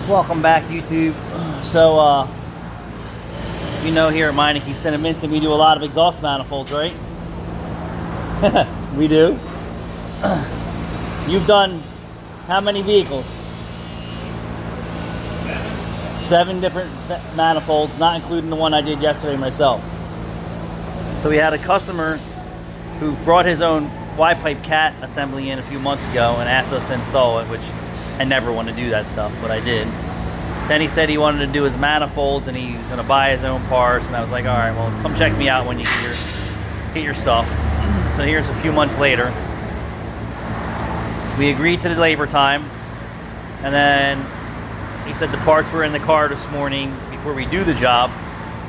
Welcome back, YouTube. So, here at Meineke Cinnamon, we do a lot of exhaust manifolds, right? We do. You've done how many vehicles? 7 different manifolds, not including the one I did yesterday myself. So we had a customer who brought his own Y-pipe cat assembly in a few months ago and asked us to install it, which I never want to do that stuff, but I did. Then he said he wanted to do his manifolds and he was going to buy his own parts, and I was like, all right, well, come check me out when you get your stuff. So here's a few months later. We agreed to the labor time, and then he said the parts were in the car this morning before we do the job,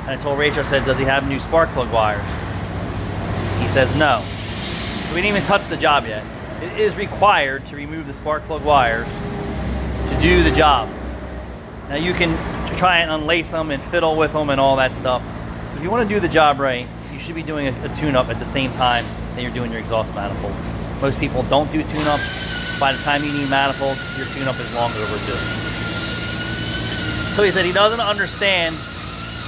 and I told Rachel, I said, does he have new spark plug wires? He says no. So we didn't even touch the job yet. It is required to remove the spark plug wires to do the job. Now you can try and unlace them and fiddle with them and all that stuff. If you want to do the job right, you should be doing a tune-up at the same time that you're doing your exhaust manifolds. Most people don't do tune-ups. By the time you need manifolds, your tune-up is long overdue. So he said he doesn't understand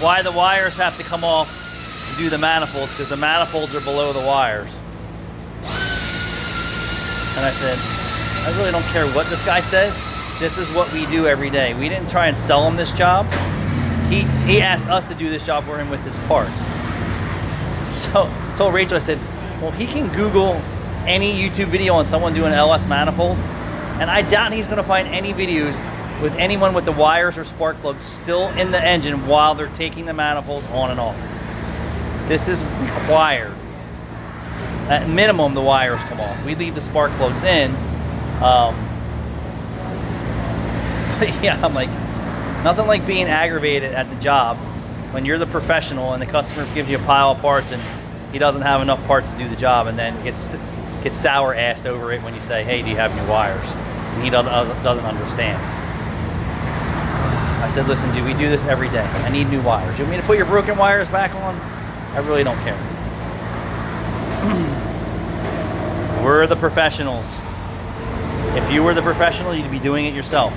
why the wires have to come off to do the manifolds, because the manifolds are below the wires. And I said, I really don't care what this guy says. This is what we do every day. We didn't try and sell him this job. He asked us to do this job for him with his parts. So I told Rachel, I said, well, he can Google any YouTube video on someone doing LS manifolds, and I doubt he's going to find any videos with anyone with the wires or spark plugs still in the engine while they're taking the manifolds on and off. This is required. At minimum, the wires come off. We leave the spark plugs in. But yeah, I'm like, nothing like being aggravated at the job when you're the professional and the customer gives you a pile of parts and he doesn't have enough parts to do the job, and then gets sour-assed over it when you say, hey, do you have new wires? And he doesn't understand. I said, listen, dude, we do this every day. I need new wires. You want me to put your broken wires back on? I really don't care. We're the professionals. If you were the professional, you'd be doing it yourself.